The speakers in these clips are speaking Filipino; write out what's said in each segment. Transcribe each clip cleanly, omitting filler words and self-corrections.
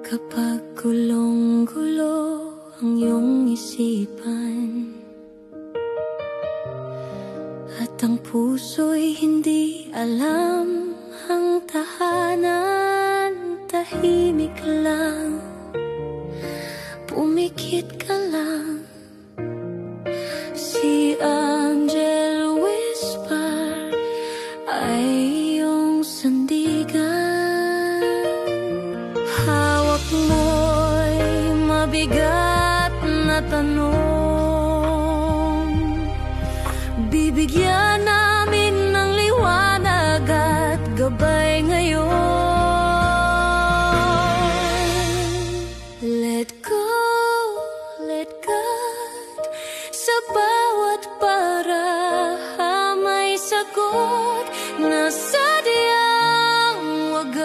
Kapag gulong-gulo ang iyong isipan at ang puso'y hindi alam ang tahanan, tahimik lang, pumikit ka lang. Si Angel Whisper ay iyong sandigan. Hawak mo'y mabigat na tanong, bibigyan namin ng liwanag at gabay ngayon. Let go, let God, sa bawat may sagot na sadyang wagas.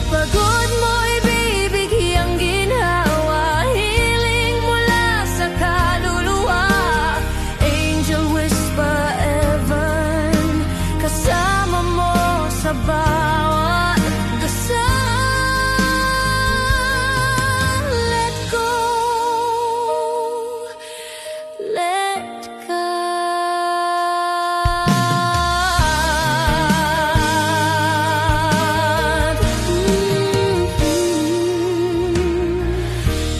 Pagod mo'y bibigyang ginhawa, hiling mula sa kaluluwa. Angel Whisper Evan, kasama mo sa bawat dasal. Let go, let God.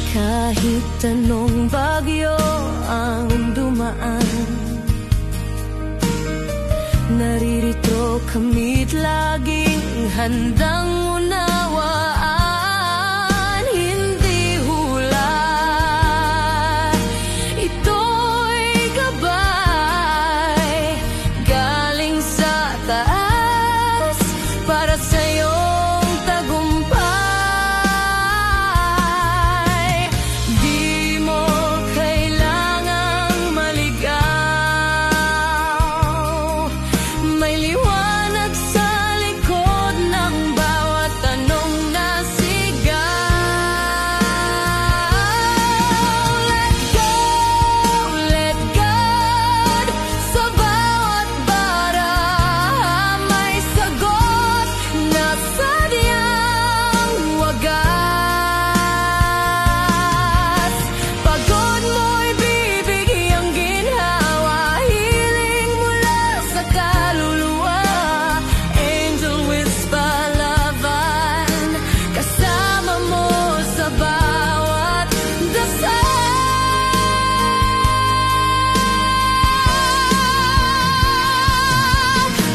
Kahit anong bagyo ang dumaan, naririto kami't laging handang unawaan. Hindi hula, ito'y gabay galing sa taas para sa'yong tagumpay. Di mo kailangang maligaw, may liwanag sa likod ng bawat tanong na sigaw. Let go, let God, sa bawat may sagot na sadyang wagas. Pagod mo'y bibigyang ginhawa, hiling mula sa kaluluwa. Angel Whisper Laban, kasama mo sa bawat dasal.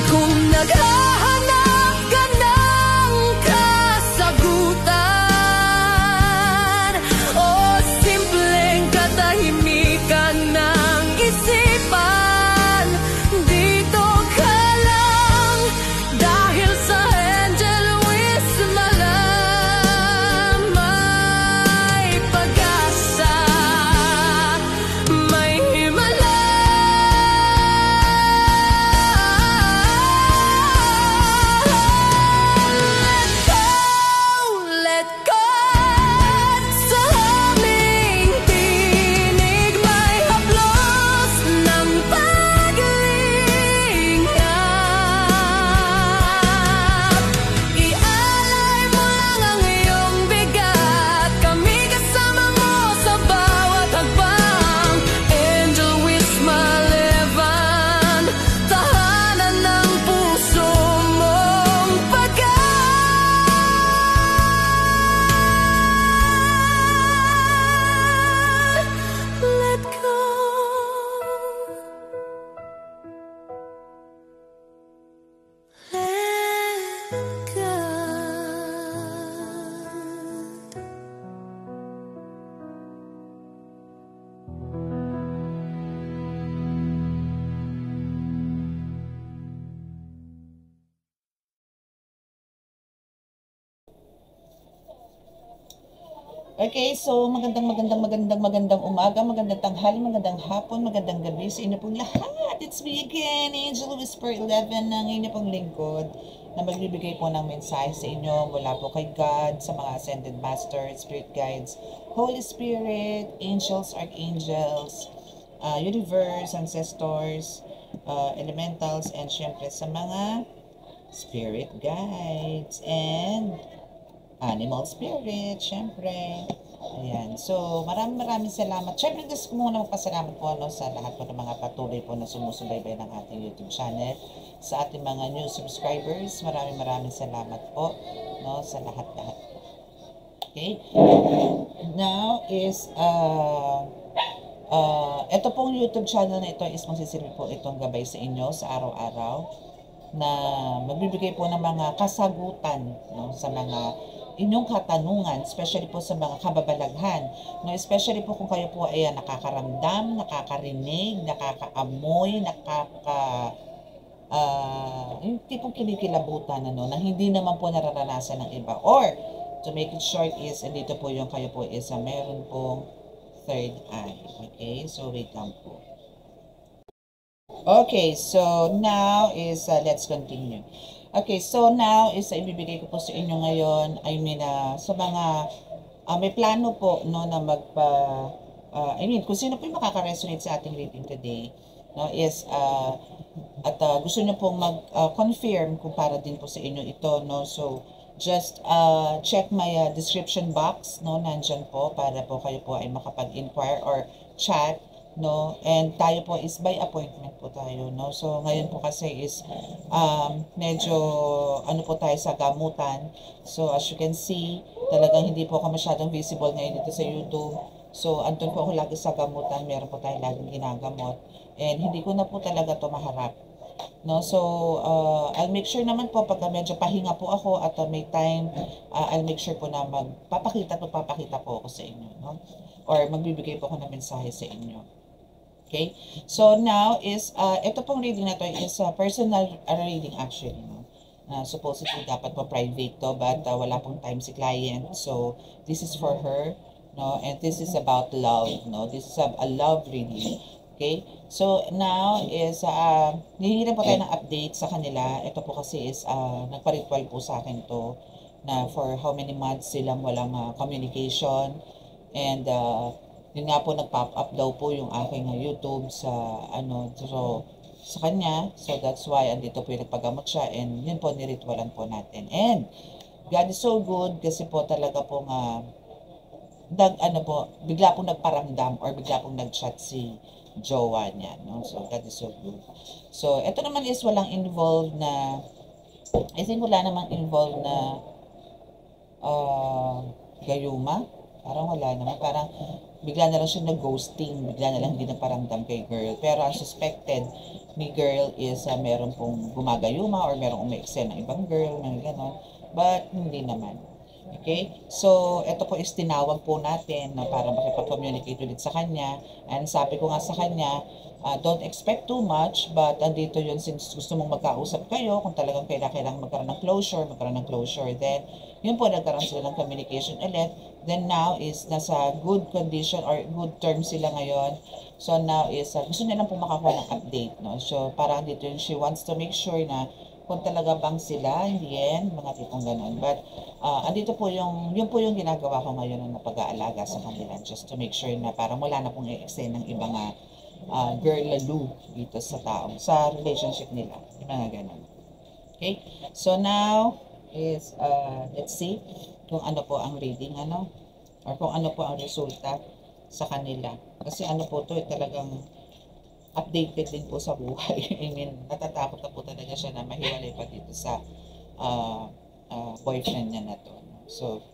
Kung naghahanap ka ng kasagutan o simpleng katahimikan ng isipan, dito ka lang dahil sa Angel Whisper may pag-asa, may himala. Let God, sa aming tinig may haplos ng paglingap. Ialay mo lang ang iyong bigat, kami kasama mo sa bawat hakbang. Angel Whisper Levan, tahanan ng puso mong let go. Let God. Okay, so magandang umaga, magandang tanghali, magandang hapon, magandang gabi sa inyo pong lahat. It's me again, Angel Whisper 11 ng inyo pong lingkod. na magbibigay po ng mensahe sa inyo mula po kay God, sa mga ascended masters, spirit guides, Holy Spirit, angels, archangels, universe, ancestors, elementals, and syempre sa mga spirit guides and animal spirit, syempre. Ayan. So, maraming salamat. Syempre, gusto ko muna magpasalamat po sa lahat po ng mga patuloy po na sumusubaybay ng ating YouTube channel. Sa ating mga new subscribers, maraming salamat po sa lahat-lahat. Okay? Now is, ito pong YouTube channel na ito is magsisilbi po itong gabay sa inyo sa araw-araw na magbibigay po ng mga kasagutan sa mga inyong katanungan, especially po sa mga kababalaghan. Especially po kung kayo po ay nakakaramdam, nakakarinig, nakakaamoy, yung tipong kinikilabutan na hindi naman po nararanasan ng iba. Or, to make it short is, dito po yung kayo po is meron pong third eye. Okay? So, wait lang po. Okay, so now is, let's continue. Okay, so now is ibibigay ko po sa inyo ngayon, sa mga, may plano po na kung sino po yung makaka-resonate sa ating reading today, is, gusto nyo pong mag-confirm kung para din po sa inyo ito, so, just check my description box, nandyan po, para po kayo po ay makapag-inquire or chat, and tayo po is by appointment po tayo, so ngayon po kasi is medyo po tayo sa gamutan, so as you can see talagang hindi po ako masyadong visible ngayon dito sa YouTube, so andun po ako lagi sa gamutan, meron po tayo laging ginagamot, and hindi ko na po talaga to maharap, so I'll make sure naman po pag medyo pahinga po ako at may time, I'll make sure po na magpapakita po ako sa inyo, or magbibigay po ako ng mensahe sa inyo. Okay? So now is, ito pong reading na to is personal reading actually. Supposedly dapat po private to, but wala pong time si client. So this is for her. And this is about love. This is a love reading. Okay? So now is, hihingilan po tayo ng update sa kanila. Ito po kasi is, nagpa-ritual po sa akin to na for how many months silang walang communication. And yun nga po, nag-pop up daw po yung aking YouTube sa sa kanya. So that's why andito po yung nagpagamot siya, and yun po niritualan po natin. And God is so good kasi po talaga po bigla pong nagparamdam or bigla pong nag-chat si jowa niya, So God is so good. So ito naman is walang involved na, I think wala namang involved na gayuma. Parang wala naman, parang bigla na lang siya nag-ghosting, bigla na lang hindi nagparamdam kay girl. Pero ang suspected ni girl is meron pong gumagayuma or merong umieksen ng ibang girl, ng gano'n. But hindi naman. Okay? So, ito po is tinawag po natin na para makipag-communicate ulit sa kanya. And sabi ko nga sa kanya, don't expect too much, but andito yun since gusto mong magkausap kayo, kung talagang kailangan magkaroon ng closure, then yun po, nagkaroon sila ng communication ulit. Then now is nasa good condition or good terms sila ngayon. So now is gusto niya lang po makakuha ng update, So parang dito yun, she wants to make sure na kung talaga bang sila in the end, mga tipong ganun. But andito po yun po yung ginagawa ko ngayon na pag-aalaga sa kanila, just to make sure na parang wala na pong i-extend ng ibang girl lalo dito sa relationship nila, yung mga ganun. Okay, so now is let's see kung ano po ang reading, or kung ano po ang resulta sa kanila. Kasi po to, talagang updated din po sa buhay. I mean, natatakot na po talaga siya na mahiwalay pa dito sa boyfriend niya na to. So,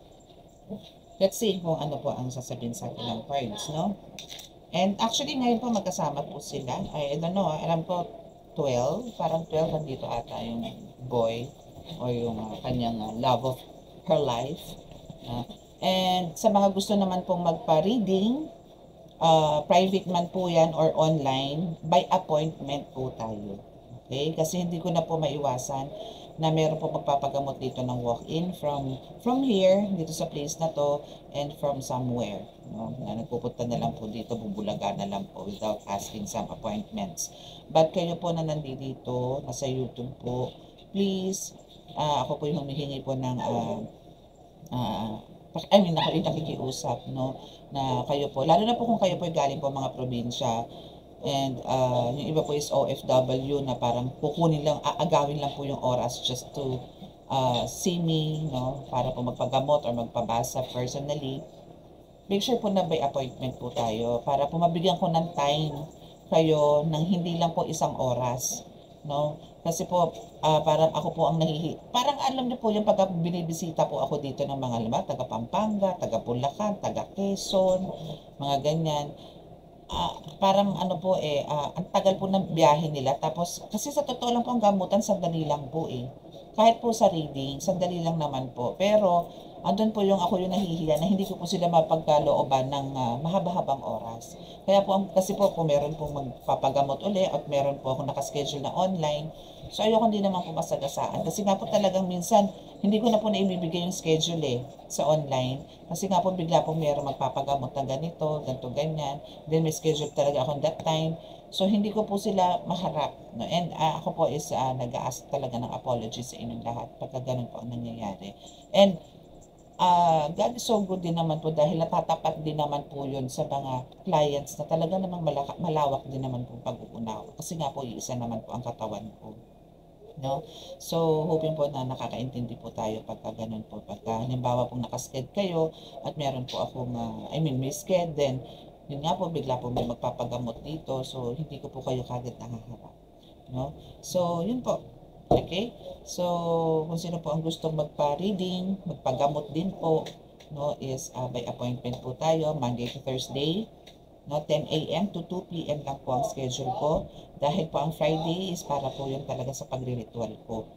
let's see kung ano po ang sasabihin sa akin ng cards, And actually, ngayon po magkasama po sila. I don't know, alam ko 12, parang 12 nandito ata yung boy o yung kanyang love of her life. And sa mga gusto naman pong magpa-reading, private man po yan or online, by appointment po tayo. Okay? Kasi hindi ko na po maiwasan na meron po magpapagamot dito ng walk-in from here, dito sa place na to, and from somewhere. Na nagpupunta na lang po dito, bubulaga na lang po without asking some appointments. But kayo po na nandito, nasa YouTube po, please ako po yung humihingi po ng ako yung nakikiusap, no, na kayo po, lalo na po kung kayo po galing po mga probinsya, and yung iba po is OFW na parang kukunin lang, aagawin lang po yung oras just to see me, no, para po magpagamot or magpabasa personally. Make sure po na by appointment po tayo para po mabigyan ko ng time kayo ng hindi lang po isang oras, no? Kasi po, parang ako po ang parang alam niyo po yung pagka binibisita po ako dito ng mga taga Pampanga, taga Bulacan, taga Quezon, mga ganyan. Parang ano po ang tagal po ng biyahe nila. Tapos, kasi sa totoo lang po ang gamutan, sandali lang po eh. Kahit po sa reading, sandali lang naman po. Pero, andun po yung ako yung nahihiya na hindi ko po sila mapagkalooban ng mahaba-habang oras. Kaya po, kasi po, meron pong magpapagamot uli at meron po ako nakaschedule na online. So, ayoko hindi naman po masagasaan. Kasi nga po talagang minsan, hindi ko na po naibibigay yung schedule sa online. Kasi nga po bigla po meron magpapagamot ng ganito, ganito, ganyan. Then may schedule talaga ako that time. So, hindi ko po sila maharap. No? And ako po is nag-ask talaga ng apology sa inyong lahat pagka ganun po ang nangyayari. And God is so good din naman po dahil natatapat din naman po yun sa mga clients na talaga namang malawak din naman po pag-uunawa. Kasi nga po, iisa naman po ang katawan ko. No? So, hoping po na nakakaintindi po tayo pagka ganun po. Pagka, halimbawa pong nakasked kayo at meron po akong, may sked, then, yun nga po, bigla po may magpapagamot dito. So, hindi ko po kayo kagad nakaharap. No? So, yun po. Okay? So, kung sino po ang gustong magpa-reading, magpagamot din po, no, is by appointment po tayo, Monday to Thursday. No, 10 a.m. to 2 p.m. lang po ang schedule ko. Dahil po ang Friday is para po yun talaga sa pagre-ritual ko.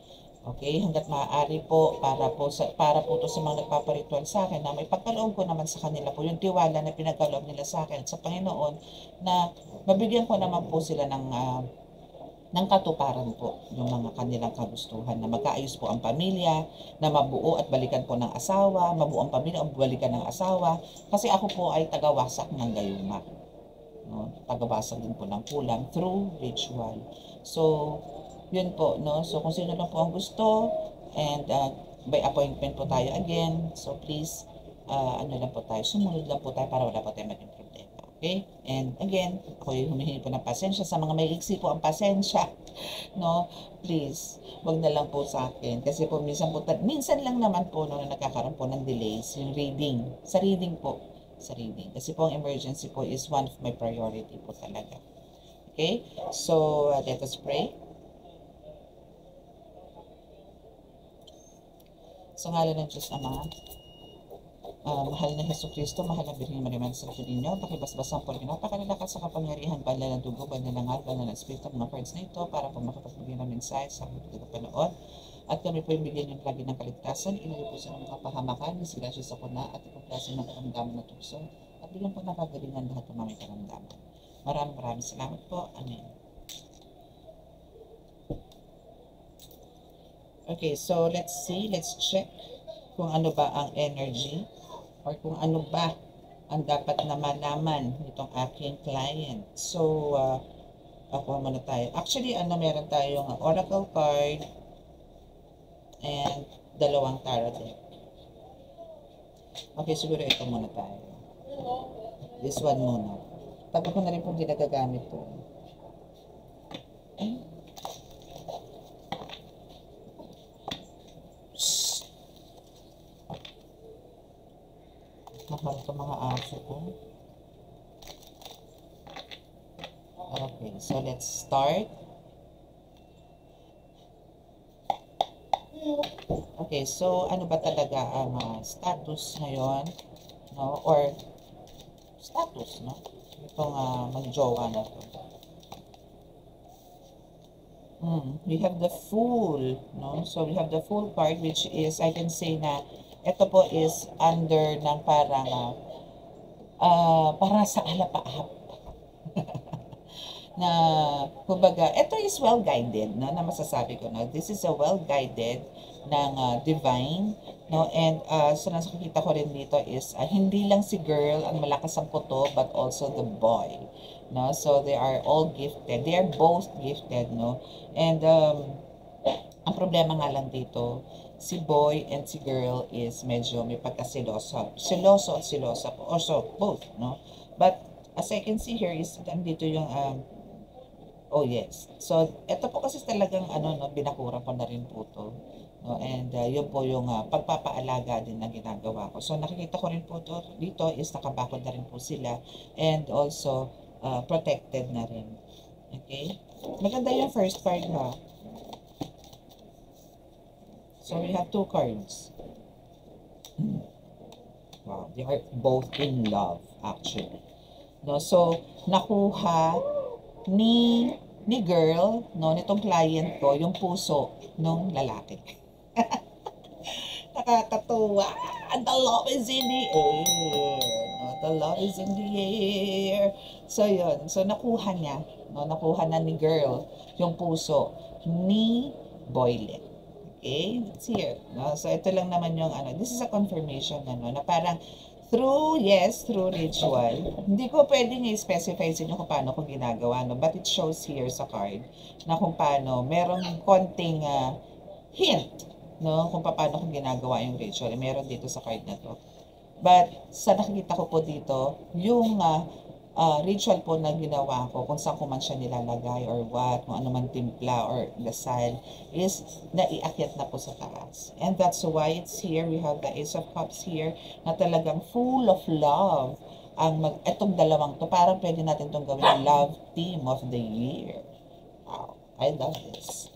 Okay, hanggat maaari po para po to sa mga nagpaparitual sa akin na may pagkaloob ko naman sa kanila po yung tiwala na pinagkaloob nila sa akin at sa Panginoon na mabigyan ko naman po sila ng katuparan po yung mga kanilang kagustuhan na magkaayos po ang pamilya, na mabuo at balikan po ng asawa, mabuo ang pamilya at balikan ng asawa, kasi ako po ay tagawasak ng gayuma. No? Tagawasak din po ng kulang through ritual. So, yun po, no? So, kung sino lang po ang gusto, and by appointment po tayo again, so please, ano lang po tayo, sumunod lang po tayo para wala po tayo maging problema. Okay? And again, ako yung humihingi po ng pasensya sa mga may iksi po ang pasensya. No? Please, wag na lang po sa akin. Kasi po minsan lang naman po no, na nagkakaroon po ng delays, yung reading. Sa reading po. Sa reading. Kasi po ang emergency po is one of my priority po talaga. Okay? So, let us pray. Sa ngalan ng Diyos Ama, mahal na Hesus Kristo, mahal na Birheng Maria, sa ninyo, pakibasbasan po rin, napakalalakas sa kapangyarihan, banal ng dugo, banal ng ngal, banal ng espiritu, mga cards na ito, para po makapagbigay ng mensahe sa mga tagapanood. At kami po yung bigyan yung lagi ng kaligtasan, ilagay po sa mga kapahamakan, disgrasya sa kuna, at ibang klase ng karamdaman na tukso, at bigyan po nakagalingan lahat ng mga karamdaman. Maraming salamat po. Amen. Okay, so let's check kung ano ba ang energy or kung ano ba ang dapat na malaman nitong aking client. So, ako muna tayo. Actually, meron tayong oracle card and dalawang tarot deck. Okay, siguro ito muna tayo. This one muna. Tagal ko na rin pong ginagagamit po. Nakarito mga aso ko. Okay, so let's start. Okay, so ano ba talaga ang status ngayon, no? Or status, no? Itong magjowa na to. We have the Fool, no? So we have the Fool card, which is, I can say na ito po is under ng parang sa alapaap. Na, kumbaga, ito is well-guided, no, na masasabi ko na. This is a well-guided ng divine, no, and so nakikita ko rin dito is, hindi lang si girl ang malakas ang puto, but also the boy, no, so they are all gifted, they are both gifted, no, and Ang problema nga lang dito, si boy and si girl is medyo may pagkasiloso. Siloso at silosa po. Also, both, no? But, as I can see here is, dito yung, oh yes. So, ito po kasi talagang, no, binakura ko na rin po to. No? And, yun po yung pagpapaalaga din na ginagawa ko. So, nakikita ko rin po to, dito is nakabakod na rin po sila. And also, protected na rin. Okay? Maganda yung first card, ha? So we have 2 cards. Wow, they are both in love actually. No, so nakuha ni girl, no, nitong client ko yung puso ng lalaki. Nakakatuwa. The love is in the air. No, the love is in the air. So yun, so nakuha niya, no, nakuha na ni girl yung puso ni Boylet. Okay, it's here. No? So, ito lang naman yung this is a confirmation na parang through ritual, hindi ko pwedeng i-specify sa inyo kung paano ko ginagawa, no? But it shows here sa card na kung paano, merong konting hint, no? Kung paano ko ginagawa yung ritual. Meron dito sa card na to. But, sa nakikita ko po dito, yung ritual po na ginawa ko, kung saan ko man siya nilalagay or what, kung ano man timpla or dasal, is naiakyat na po sa taas. And that's why it's here. We have the Ace of Cups here na talagang full of love. Itong dalawang to, parang pwede natin itong gawin love team of the year. Wow, I love this.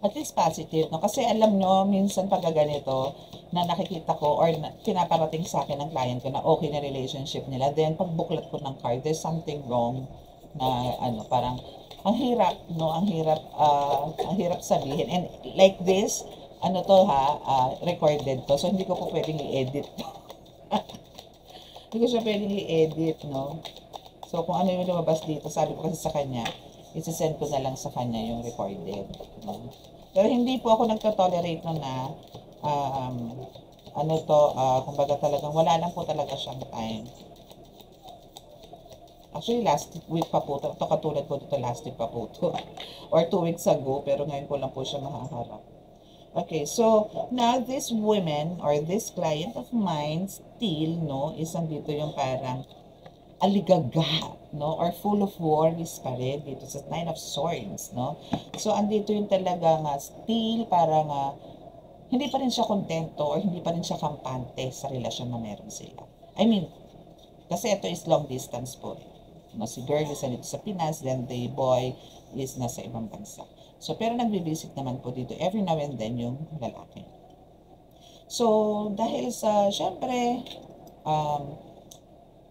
At least positive, no? Kasi alam nyo, minsan pag ganito, na nakikita ko or pinaparating sa akin ng client ko na okay na relationship nila, then pag buklat ko ng card, there's something wrong na parang ang hirap, no? Ang hirap sabihin. And like this, recorded to. So hindi ko po pwedeng i-edit. Hindi ko siya pwedeng i-edit, no? So kung ano yung lumabas dito, sabi ko kasi sa kanya, isi-send ko na lang sa kanya yung recorded, no? Pero hindi po ako nagto-tolerate na kumbaga talagang wala lang po talaga siyang time. Actually, last week pa po ito. Katulad po dito, last week pa po ito. Or 2 weeks ago, pero ngayon ko lang po siya mahaharap. Okay, so, now this woman, or this client of mine, still, no, is andito yung parang aligaga, no, or full of worries pa rin dito sa Nine of Swords, no. So, andito yung talagang still parang hindi pa rin siya kontento or hindi pa rin siya kampante sa relasyon na meron sila. I mean, kasi ito is long distance po. No, si girl is nandito sa Pinas, then the boy is nasa ibang bansa. So, pero nagbe-visit naman po dito every now and then yung lalaki. So, dahil sa, syempre,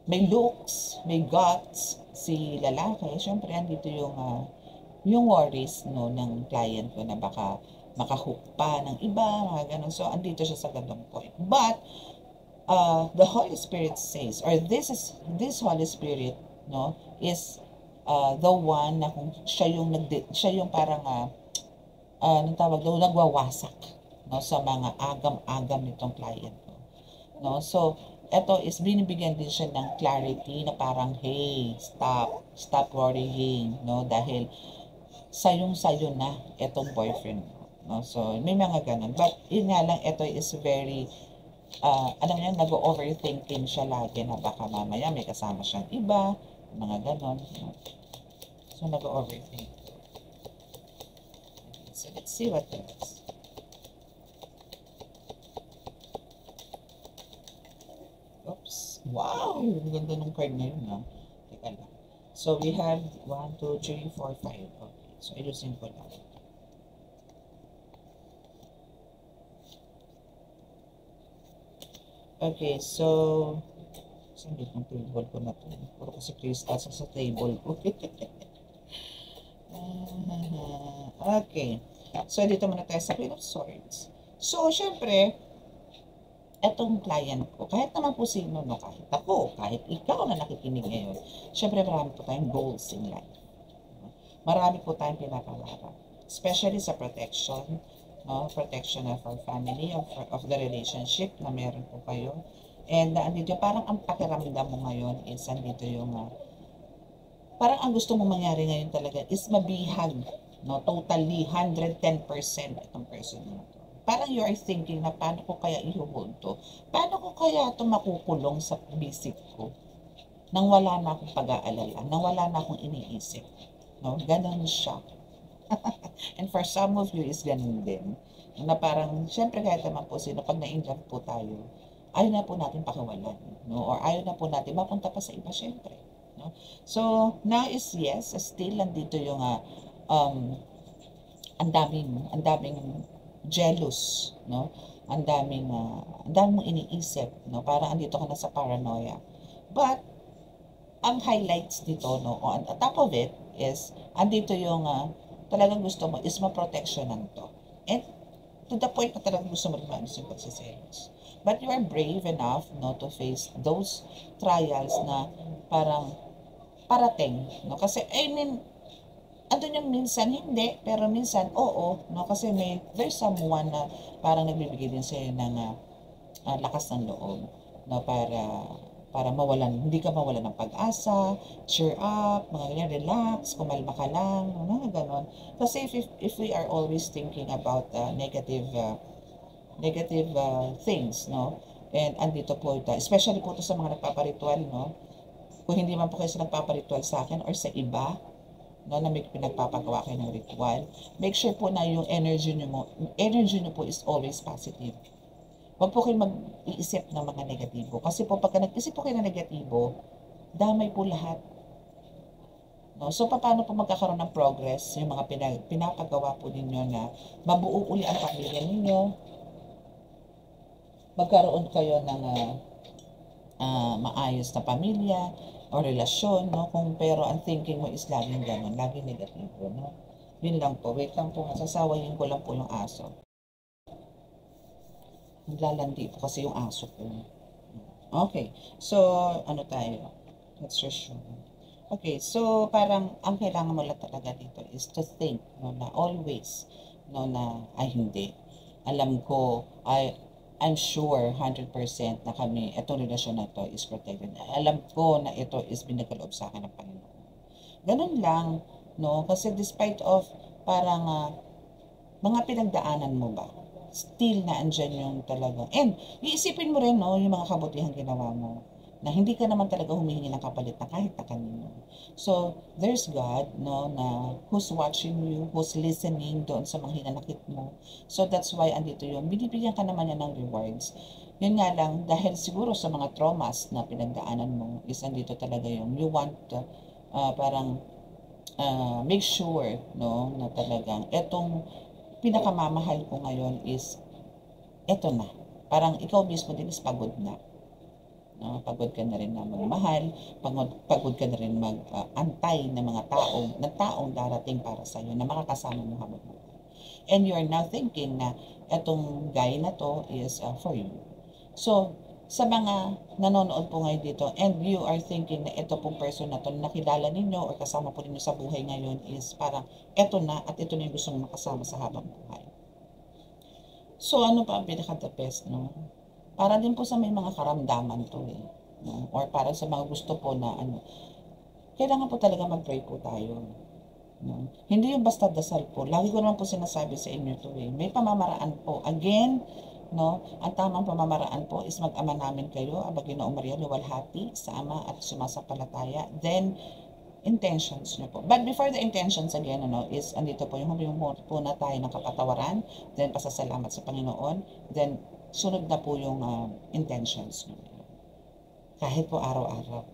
may looks, may guts, si lalaki, syempre, andito yung worries, no, ng client ko na baka makahook pa ng iba, mga ganun. So, andito siya sa ganung point. But, the Holy Spirit says, or this Holy Spirit, no, is the one na kung siya yung parang, anong tawag daw, nagwawasak, no, sa mga agam-agam nitong client ko. No, so, ito is binibigyan din siya ng clarity na parang, hey, stop worrying, no, dahil sayong-sayo na itong boyfriend mo. No? So, may mga ganun. But, yun nga lang, ito is very, alam niyo, nag-overthinking siya lagi na baka mamaya may kasama siyang iba, mga ganun. No? So, nag-overthink. So, let's see what else. Oops. Wow! Ang ganda ng card na yun, ha? Teka lang. So, we have 1, 2, 3, 4, 5. Okay. So, ayusin ko lang. Okay, so, saan dito ng table ko na ito? Puro kasi crystals sa table ko. Okay. So, dito muna tayo sa Queen of Swords. So, syempre, etong client ko, kahit naman po sino, no, kahit ako, kahit ikaw na nakikinig ngayon, syempre marami po tayong goals in life. Marami po tayong pinapangarap. Especially sa protection, no? Protection of our family, of the relationship na meron po kayo. And andito, parang ang pakiramdam mo ngayon is andito yung, parang ang gusto mong mangyari ngayon talaga is mabihag No, totally 110% itong person na to. Parang you are thinking na paano ko kaya i-hold to? Paano ko kaya ito makukulong sa basic ko? Nang wala na akong pag-aalala, nang wala na akong iniisip. No, ganun siya. And for some of you is ganun din. Na parang, syempre kahit naman po sino, pag na-inlove po tayo, ayaw na po natin pakawalan. No? Or ayaw na po natin mapunta pa sa iba, syempre. No? So, now is yes, still nandito yung ang daming jealous, no? Ang daming mong iniisip, no? Parang andito ka na sa paranoia. But ang highlights dito, no, on top of it is andito yung talagang gusto mo is ma-protectionan to. And to the point na talagang gusto mo rin maayos yung pagsiselos. But you are brave enough, no, to face those trials na parang parating, no? Kasi I mean, andun yung minsan hindi, pero minsan oo, no? Kasi there's someone na parang nagbibigay din sa'yo ng lakas ng loob, no? Para hindi ka mawalan ng pag-asa, cheer up, mga ganyan, relax, kumalma ka lang, mga ganon. Kasi if we are always thinking about negative things, no? And andito po ito, especially po ito sa mga nagpaparitual, no? Kung hindi man po kayo sa nagpaparitual sa akin or sa iba, no, na may pinagpapagawa kayo ng ritual, make sure po na yung energy nyo po is always positive. Huwag po kayo mag-iisip ng mga negatibo. Kasi po, pagka nag-isip po kayo ng negatibo, damay po lahat. No? So, paano po magkakaroon ng progress yung mga pinapagawa po ninyo na mabuo uli ang pamilya ninyo, magkaroon kayo ng maayos na pamilya o relasyon, no? Pero ang thinking mo is laging gano'n, laging negatibo, no? Yun lang po. Wait lang po, sasawayin ko lang po yung aso. Naglalandi po kasi yung aso ko. Okay. So, ano tayo? Let's resume. Okay. So, parang ang kailangan mo lang talaga dito is to think, no, na always, no, na, ay hindi. Alam ko, I'm sure 100% na kami, itong relasyon na to is protected. Alam ko na ito is binagkaloob sa akin ng Panginoon. Ganun lang, no? Kasi despite of parang mga pinagdaanan mo ba, still na andyan yung talaga. And iisipin mo rin, no, yung mga kabutihang ginawa mo, na hindi ka naman talaga humihingi ng kapalit na kahit na kanino. So, there's God, no, na who's watching you, who's listening doon sa mga hinanakit mo. So, that's why andito yung binibigyan ka naman niya ng rewards. Yun nga lang, dahil siguro sa mga traumas na pinagdaanan mo, is andito talaga yung you want parang make sure, no, na talagang etong pinakamamahal ko ngayon is eto na. Parang ikaw mismo din is pagod na. No? Pagod ka na rin na magmahal, pagod ka na rin mag-antay ng mga taong darating para sa iyo na makakasama mo habang buhay. And you are now thinking na etong guy na to is for you. So, sa mga nanonood po ngayon dito and you are thinking na ito pong person na to na nakilala ninyo or kasama po ninyo sa buhay ngayon is parang eto na at ito na yung gusto mong makasama sa habang buhay. So ano pa ang pinaka-the best, no? Para din po sa may mga karamdaman to eh. No? Or para sa mga gusto po na kailangan po talaga mag-pray po tayo. No? Hindi yung basta dasal po. Lagi ko naman po sinasabi sa inyo to eh. May pamamaraan po. Again, no, ang tamang pamamaraan po is mag-ama namin kayo, Aba Ginoong Maria luwalhati sa Ama at sumasampalataya. Then, intentions nyo po. But before the intentions again, is andito po yung humimuot po na tayo ng kapatawaran, then pasasalamat sa Panginoon, then sunod na po yung intentions nyo. Kahit po araw-araw.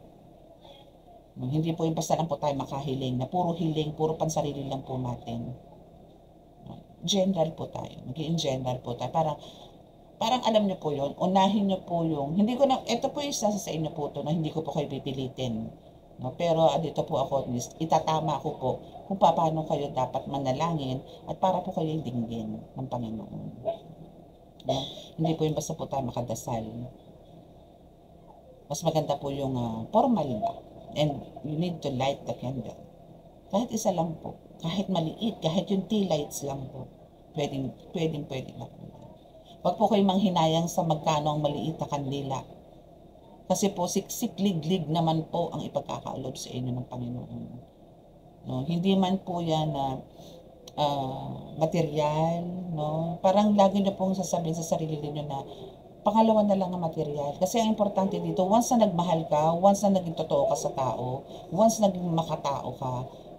No, hindi po yung basta lang po tayo makahiling, na puro hiling, puro pansarili lang po natin. No, general po tayo. Maging general po tayo. Parang alam niyo po yun, unahin niyo po yung, hindi ko na, ito po isa sa inyo po to na hindi ko po kayo pipilitin. No? Pero dito po ako, itatama ko po kung paano kayo dapat manalangin at para po kayo dinggin ng Panginoon. No? Hindi po yung basta po tayo makadasal. Mas maganda po yung formal ba. And you need to light the candle. Kahit isa lang po, kahit maliit, kahit yung tea lights lang po, pwedeng na po. Huwag po kayong manghinayang sa magkano ang maliit na kandila. Kasi po, sikliglig naman po ang ipagkakalob sa inyo ng Panginoon. No? Hindi man po yan na material, no? Parang lagi niyo pong sasabihin sa sarili niyo na pangalawa na lang ang material. Kasi ang importante dito, once na nagmahal ka, once na naging totoo ka sa tao, once na naging makatao ka,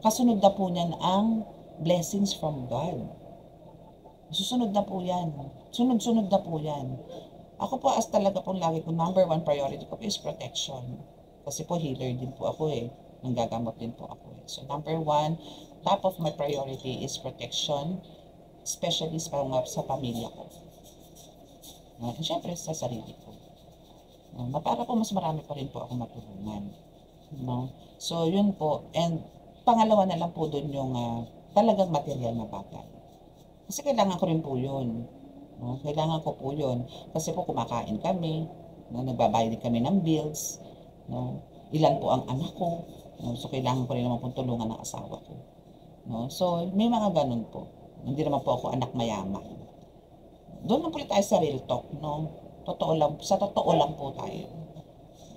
kasunod na po niyan ang blessings from God. Susunod na po yan. Sunod-sunod na po yan. Ako po as talaga pong lagi ko, number one priority ko is protection. Kasi po healer din po ako eh. Nanggagamot din po ako eh. So number one, top of my priority is protection, especially sa pamilya ko. And syempre sa sarili ko. Na para po mas marami pa rin po ako matulungan. No? So yun po. And pangalawa na lang po dun yung talagang material na bagay. Kasi kailangan ko rin po yun. No? Kailangan ko po yun. Kasi po kumakain kami, no? Nagbabayad kami ng bills, no? Ilan po ang anak ko, no? So kailangan ko rin naman po tulungan ng asawa ko. No? So may mga ganun po. Hindi naman po ako anak mayaman. Doon lang po tayo sa real talk, no? Totoo lang, sa totoo lang po tayo.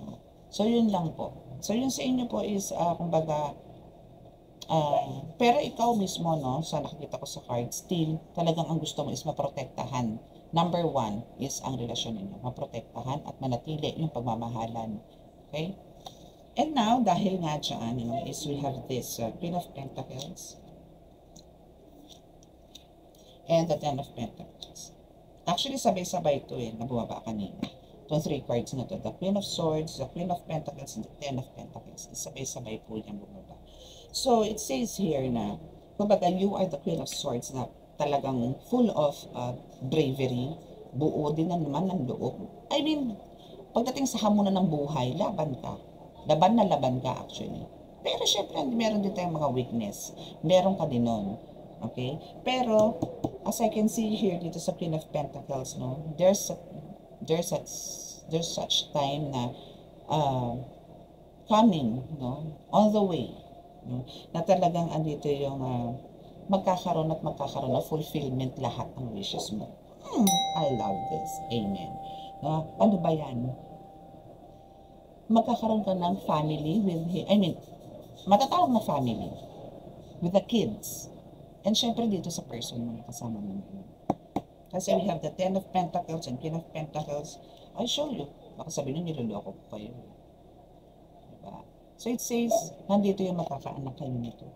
No? So yun lang po. So yun sa inyo po is, kumbaga, pero ikaw mismo, no, sa nakikita ko sa card, still, talagang ang gusto mo is maprotektahan. Number one is ang relasyon ninyo. Maprotektahan at manatili yung pagmamahalan. Okay? And now, dahil nga dyan, is we have this Queen of Pentacles and the Ten of Pentacles. Actually, sabay-sabay ito na bumaba kanina. Itong 3 cards na ito. The Queen of Swords, the Queen of Pentacles, and the Ten of Pentacles. Sabay-sabay po yan bumaba. So, it says here na, kumbaga, you are the Queen of Swords na talagang full of bravery, buo din na naman ng loob. I mean, pagdating sa hamunan ng buhay, laban ka. Laban na laban ka actually. Pero syempre, meron din tayong mga weakness. Meron ka din nun. Okay? Pero, as I can see here dito sa Queen of Pentacles, no, there's such time na coming, no, on the way. Na talagang andito yung magkakaroon ng fulfillment lahat ng wishes mo. I love this. Amen. Ano ba yan? Magkakaroon ka ng family with him. I mean, matatawag na family with the kids. And syempre dito sa person mo kasama mo. Kasi we have the Ten of Pentacles and Queen of Pentacles. I'll show you. Baka sabihin nyo, niloloko ko kayo. So it says, nandito yung magkakaanak kayo nito.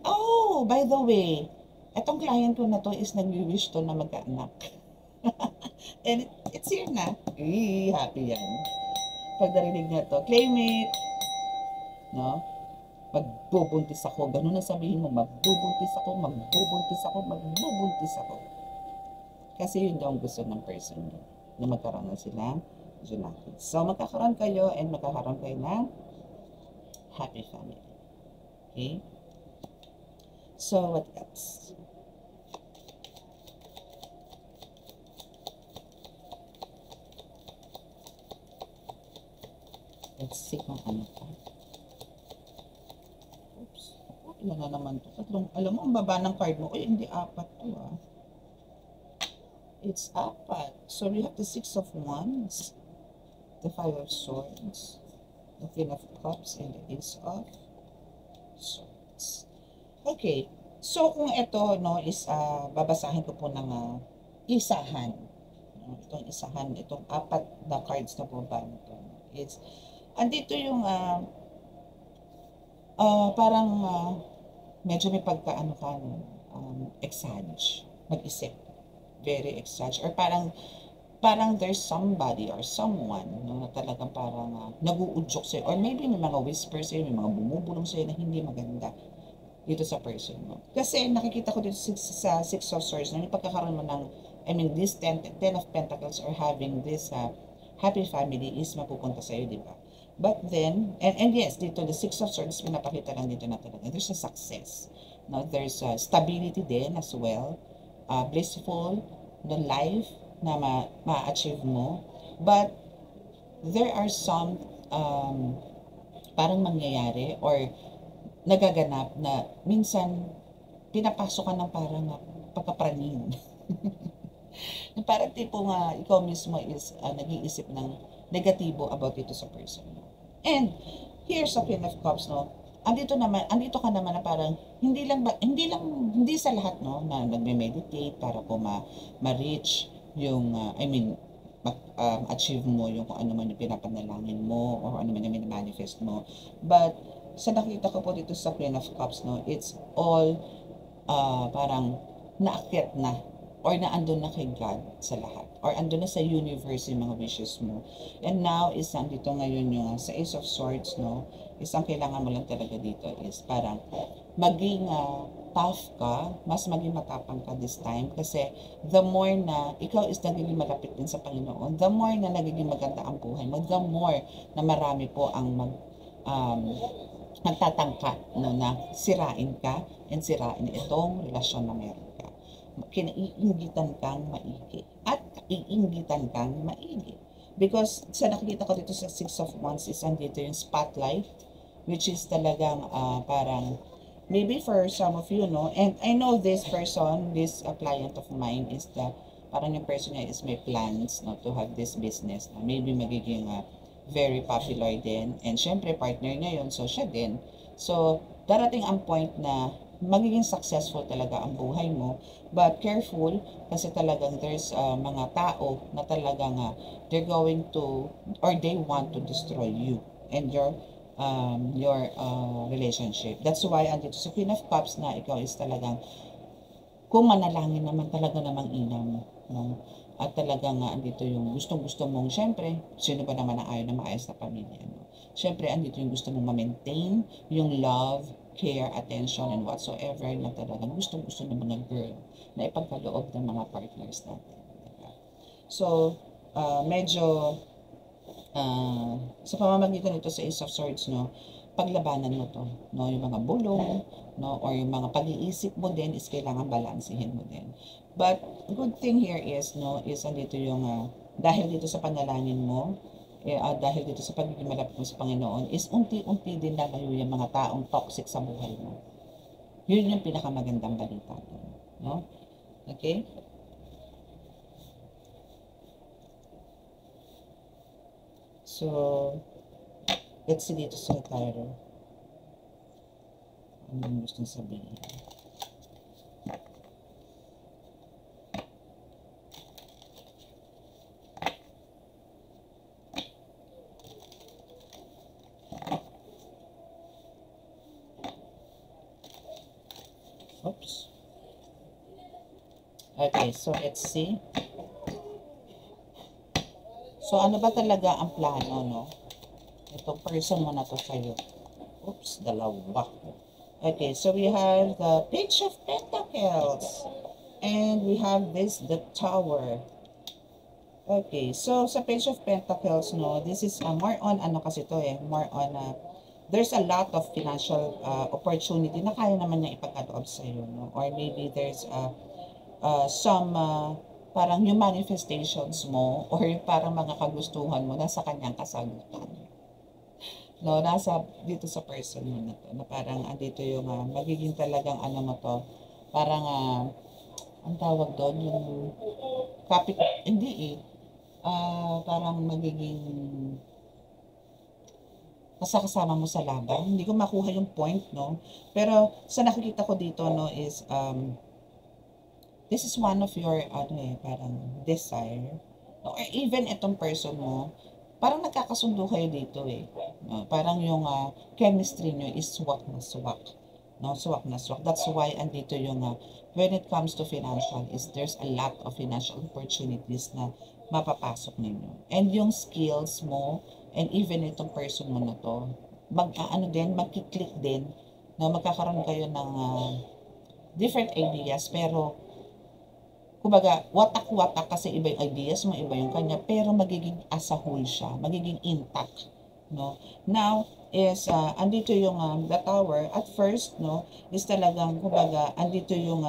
Oh, by the way, etong client ko na to is nag-wish to na magkaanak. And it's here na. Happy yan. Pag narinig niya to, claim it. No? Magbubuntis ako. Ganun na sabihin mo, magbubuntis ako, magbubuntis ako, magbubuntis ako. Kasi yun daw ang gusto ng person niya. Na magkaroon na silang Junaki. So, magkakaroon kayo and magkakaroon kayo ng happy family. Okay? So, what else? Let's see kung ano pa. Oops. Ilan na naman to? Tatlong, alam mo, ang baba ng card mo. Uy, hindi, 4 to It's 4. So, we have the 6 of Wands, the 5 of Swords, the Queen of Cups, and the Ace of Swords. Okay. So, kung ito, no, is, babasahin ko po ng isahan. Itong isahan, itong 4 na cards na po ba ito is, andito yung, parang, medyo may pagkaano ka, exage, mag-isip. Very exage. Or parang there's somebody or someone, no, na talagang parang nag-uudyok sa'yo. Or maybe may mga whispers sa'yo, may mga bumubulong sa'yo na hindi maganda dito sa person mo. Kasi nakikita ko dito sa 6 of Swords, na yung pagkakaroon mo ng, I mean, this 10 of Pentacles or having this happy family is mapupunta sa'yo, di ba? But then, and yes, dito, the 6 of Swords, pinapakita lang dito na talaga. There's a success. No? There's stability din as well. Blissful, the life na ma-achieve mo. But, there are some parang mangyayari or nagaganap na minsan pinapasok ka ng parang pagkapraning. Parang tipo nga ikaw mismo is nag-iisip ng negatibo about ito sa person mo. And here's a Queen of Cups, no? Andito ka naman na parang hindi sa lahat, no, na nagme-meditate para po ma-reach yung, achieve mo yung kung ano man yung pinapanalangin mo or ano man yung mini-manifest mo. But, sa nakita ko po dito sa Queen of Cups, no, it's all parang naakyat na or naandun na kay God sa lahat or andun na sa universe yung mga wishes mo. And now, isang dito ngayon yung sa Ace of Swords, no, isang kailangan mo lang talaga dito is parang maging tough ka, mas maging matapang ka this time kasi the more na ikaw is nagiging malapit din sa Panginoon, the more na nagiging maganda ang buhay mo, the more na marami po ang magtatangka, no, na sirain ka and sirain itong relasyon na meron ka. Kinaiingitan kang maigi at iingitan kang maigi. Because sa nakikita ko dito sa Six of Wands is andito yung spotlight, which is talagang parang maybe for some of you, no, and I know this person, this client of mine is parang yung person niya is may plans, no, to have this business na maybe magiging very popular din, and syempre partner niya yun, so siya din. So darating ang point na magiging successful talaga ang buhay mo, but careful kasi talagang there's mga tao na talagang they're going to or they want to destroy you and your relationship. That's why andito sa Queen of Cups na ikaw is talagang kung manalangin naman talaga namang inam, no? At talagang andito yung gustong-gusto mong, syempre, sino ba naman ang ayaw na maayos na pamilya, no? Syempre, andito yung gusto mong ma-maintain yung love, care, attention, and whatsoever na talagang gustong-gusto ng mga girl na ipagkaloob ng mga partners natin. Diba? So, medyo sa pamamagitan nito sa Ace of Swords, no, paglabanan mo to, no, yung mga bulong, no, or yung mga pag-iisip mo din is kailangan balansehin mo din. But good thing here is, no, is andito yung dahil dito sa panalangin mo, dahil dito sa pagiging malapit mo sa Panginoon, is unti-unti din lalayo yung mga taong toxic sa buhay mo. Yun yung pinakamagandang balita, no? Okay? So, let's see dito sa tarot. Ano yung gusto sabihin? Oops. Okay, so let's see. So, ano ba talaga ang plano, no? Itong person mo na to sa'yo. Oops, dalawa. Okay, so we have the Page of Pentacles. And we have the Tower. Okay, so sa Page of Pentacles, no, this is more on, ano kasi to more on, there's a lot of financial opportunity na kaya naman niya ipagkaloob sa'yo, no? Or maybe there's some parang yung manifestations mo or yung parang mga kagustuhan mo nasa kanyang kasagutan. No, nasa dito sa person mo na to, na parang andito yung magiging talagang ano mo to, parang ang tawag doon yung hindi parang magiging kasama mo sa laban. Hindi ko makuha yung point, no? Pero sa nakikita ko dito, no, is this is one of your parang desire, or even itong person mo, parang nagkakasundo kayo dito no? Parang yung chemistry nyo is swak na swak, no? Swak na swak. That's why andito yung when it comes to financial is there's a lot of financial opportunities na mapapasok ninyo, and yung skills mo and even itong person mo na to magki-click din, no? Magkakaroon kayo ng different ideas, pero kumbaga, watak-watak kasi iba yung ideas mo, iba yung kanya, pero magiging as a whole siya, magiging intact, no? Now, is, andito yung the Tower, at first, no, is talagang, kumbaga, andito yung,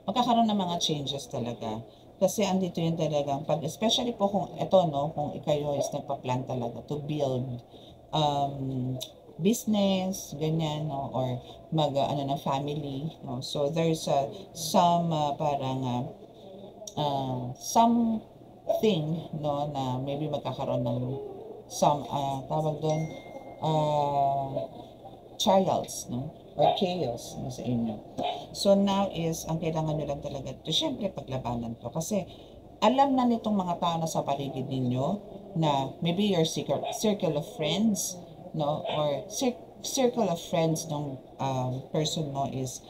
magkakaroon ng mga changes talaga. Kasi andito yung talagang, especially po kung ito, no, kung ikayo is nagpa-plan talaga to build, business, ganyan, no, or ng family, no. So there's some parang something, no, na maybe magkakaroon ng some tawag doon trials, no. or chaos no, sa inyo. So now is, ang kailangan nyo lang talaga, to syempre paglabanan to. Kasi alam na nitong mga tao na sa paligid ninyo na maybe your circle of friends, no, or circle of friends ng person mo is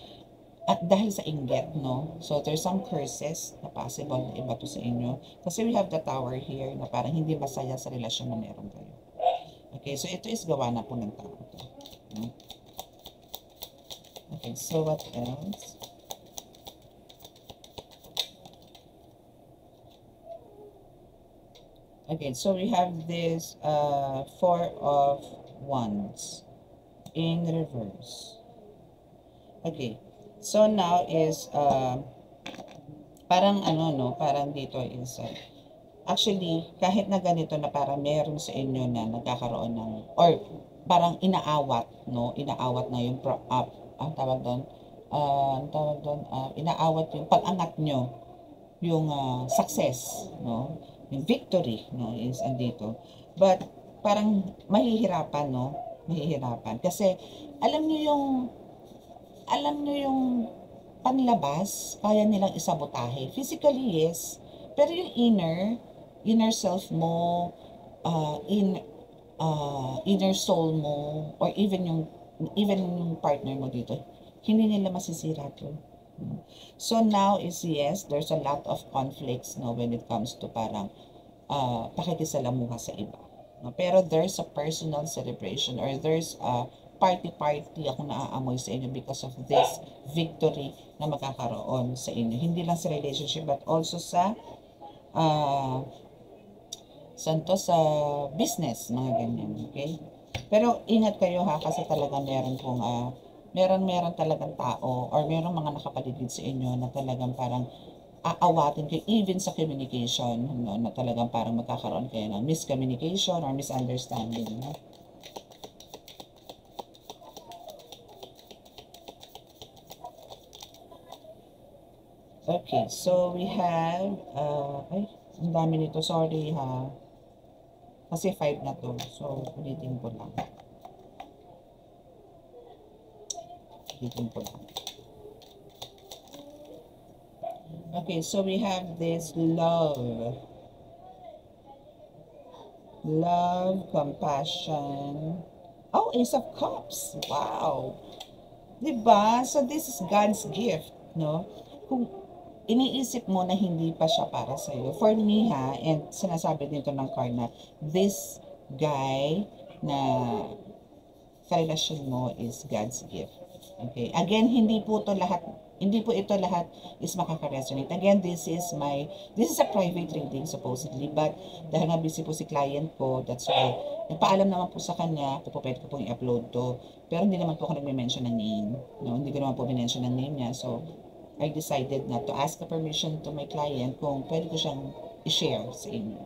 at dahil sa inggit, no? So, there's some curses na possible na iba to sa inyo. Kasi we have the tower here na parang hindi masaya sa relasyon na meron kayo. Okay, so ito is gawa na po ng tao to. No? Okay, so what else? Okay, so we have this Four of Wands in reverse. Okay, so now is parang ano no, parang dito is actually kahit na ganito na parang meron sa inyo na nagkakaroon ng or parang inaawat no, inaawat na yung ang tawag doon inaawat yung pag-angat nyo, yung success no, yung victory no is andito, but parang mahihirapan no, mahihirapan kasi alam nyo yung panlabas, kaya nilang isabotahe. Physically, yes. Pero yung inner self mo, inner soul mo, or even yung partner mo dito, hindi nila masisira to. So now is yes, there's a lot of conflicts no, when it comes to parang pakikisalamuha sa iba. No? Pero there's a personal celebration or there's a party ako naaamoy sa inyo because of this victory na magkakaroon sa inyo. Hindi lang sa relationship but also sa sa business, mga ganyan, okay? Pero ingat kayo ha, kasi talaga meron pong meron talagang tao or meron mga nakapaligid sa inyo na talagang parang aawatin kayo even sa communication, no? Na talagang parang magkakaroon kayo ng miscommunication or misunderstanding, no? Okay, so we have, ay, ang dami nito, sorry ha. Kasi 5 na to, so ulitin ko lang. Okay, so we have this love, compassion. Oh, Ace of Cups. Wow. Diba? So this is God's gift, no? Kung iniisip mo na hindi pa siya para sa'yo. For me ha, and sinasabi dito ng card na this guy na karelasyon mo is God's gift. Okay? Again, hindi po ito lahat is makaka-resonate. Again, this is a private reading supposedly, but dahil nga busy po si client ko, that's why nagpaalam naman po sa kanya, pwede ko pong i-upload to. Pero hindi naman po ako nag-mention ng name. No? Hindi ko naman po mention ng name niya. So, I decided not to ask the permission to my client kung pwede ko siyang i-share sa inyo.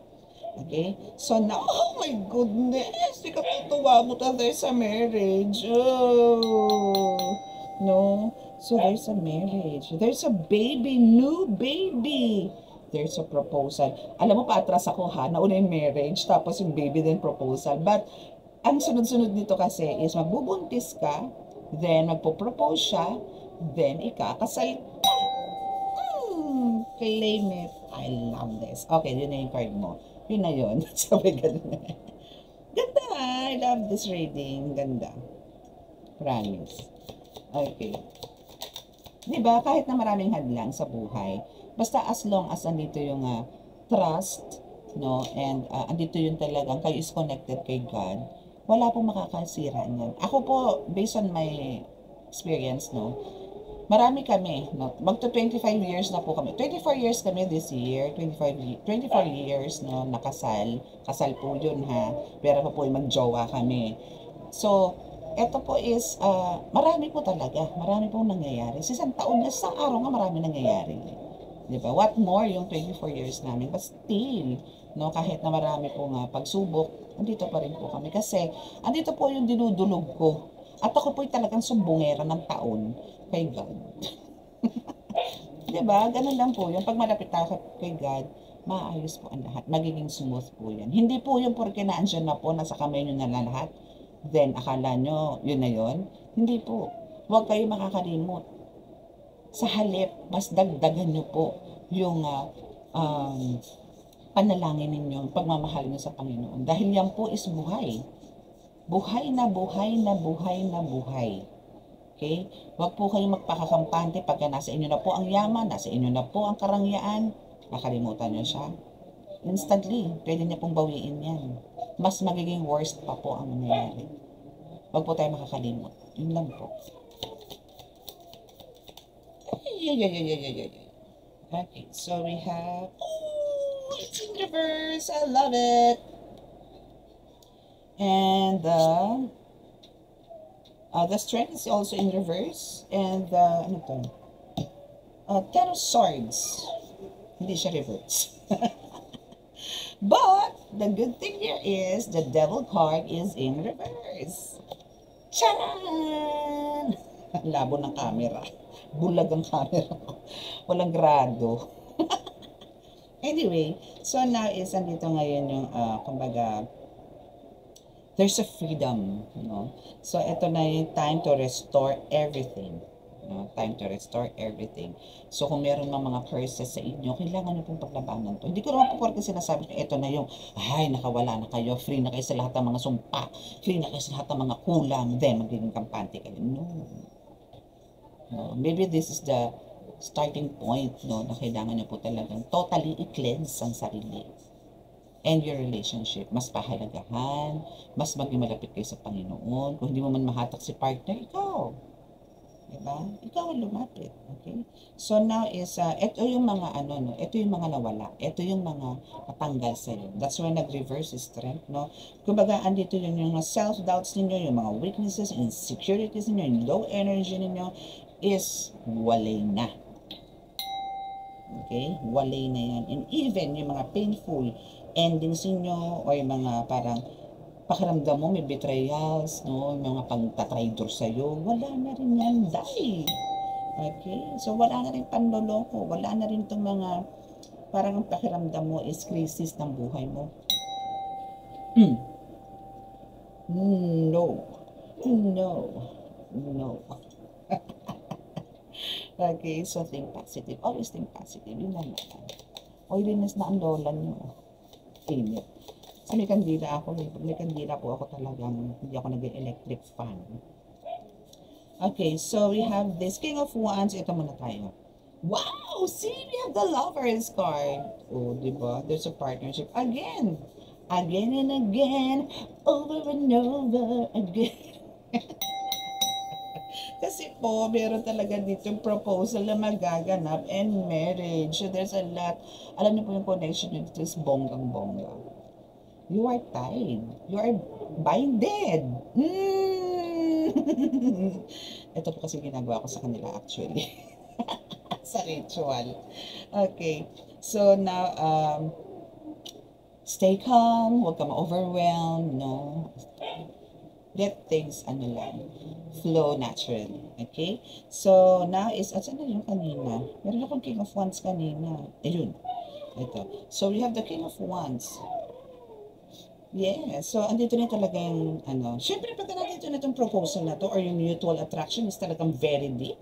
Okay? So now, oh my goodness, di ka tutuwa mo ta, there's a marriage. Oh, no? So there's a marriage. There's a baby, new baby. There's a proposal. Alam mo, paatras ako ha, nauna yung marriage, tapos yung baby, then proposal. But, ang sunod-sunod nito kasi is magbubuntis ka, then magpo-propose siya, then ikakasal ka. Claim it. I love this. Okay, yun na yung card mo. Yun na yun. Sabi ganun. Ganda. I love this reading. Ganda. Promise. Okay. Diba, kahit na maraming hadlang sa buhay, basta as long as andito yung trust, no, and andito yung talagang kayo is connected kay God, wala pong makakasira niyan. Ako po, based on my experience, no, marami kami, no? Magto 25 years na po kami. 24 years kami this year. 24 years, no, nakasal. Kasal po yun, ha. Pero po yung magjowa kami. So, eto po is, marami po talaga. Marami po nangyayari. Sa isang taon, sa araw nga marami nangyayari. Diba? What more yung 24 years namin. But still, no, kahit na marami po nga pagsubok, andito pa rin po kami. Kasi, andito po yung dinudulog ko. At ako po'y talagang sumbongera ng taon kay God. Diba? Ganun lang po. Yung pag malapit tayo kay God, maayos po ang lahat. Magiging smooth po yan. Hindi po yung porke naandyan na po, nasa kamay nyo na lahat, then akala nyo, yun na yun. Hindi po. huwag kayo makakalimot. Sa halip, mas dagdagan nyo po yung panalangin ninyo, pagmamahal nyo sa Panginoon. Dahil yan po is buhay. Buhay na buhay na buhay na buhay. Okay? Huwag po kayong magpakakampante pagka nasa inyo na po ang yaman, nasa inyo na po ang karangyaan, nakalimutan nyo siya. Instantly, pwede niya pong bawiin yan. Mas magiging worst pa po ang nangyayari. Huwag po tayo makakalimot. Yun lang po. Okay, so we have... Oh, it's in reverse. I love it. And the strength is also in reverse. And ano to? Ten of Swords. Hindi siya reverse. But the good thing here is the Devil card is in reverse. Charan! Labo ng camera. Bulag ang camera. Walang grado. Anyway, so now is andito ngayon yung kumbaga there's a freedom, you know. So ito na yung time to restore everything. Time to restore everything. So kung meron mga curses sa inyo, kailangan nyo pong paglabanan to. Hindi ko naman po porque sinasabi nyo, ito na yung, ay, nakawala na kayo, free na kayo sa lahat ng mga sumpa, free na kayo sa lahat ng mga kulang, then magiging kampante kayo. No. Maybe this is the starting point, no, na kailangan nyo po talagang totally i-cleanse ang sarili. And your relationship, mas pahalagahan, mas maging malapit kayo sa Panginoon. Kung hindi mo man mahatak si partner, ikaw. Diba? Ikaw ang lumapit. Okay? So now is, ito yung mga ito yung mga nawala. Ito yung mga natanggal sa'yo. That's why nag-reverse strength, no? Kumbaga, andito yun yung self-doubts ninyo, yung mga weaknesses, insecurities ninyo, yung low energy ninyo, is walay na. Okay? Walay na yan. And even yung mga painful endings ninyo, or yung mga parang pakiramdam mo may betrayals, no? Mga pagtatraidor sa'yo, wala na rin yan, die. Okay? So, wala na rin panloloko, wala na rin itong mga, parang ang pakiramdam mo is crisis ng buhay mo. No. No. No. Okay, so think positive. Always think positive. Yun lang naman. Oiliness na ang lola nyo. Init. Kasi may kandila ako. Pag may kandila po ako talagang hindi ako nag-electric fan. Okay, so we have this King of Wands. Ito muna tayo. Wow! See, we have the Lovers card. Oh, diba? There's a partnership. Again! Again and again. Over and over again. Kasi po, meron talaga dito yung proposal na magaganap and marriage. So there's a lot. Alam niyo po yung connection nyo dito is bonggang-bongga. You are tied. You are binded. Ito po kasi ginagawa ko sa kanila actually. Sa ritual. Okay. So now, stay calm. Huwag ka ma-overwhelm. No. Let things, flow naturally. Okay? So, now is, saan na yung kanina? Meron akong King of Wands kanina. Ayun. Ito. So, we have the King of Wands. Yeah. So, andito na talaga yung, syempre, pagka nandito na itong proposal na to or yung mutual attraction is talagang very deep.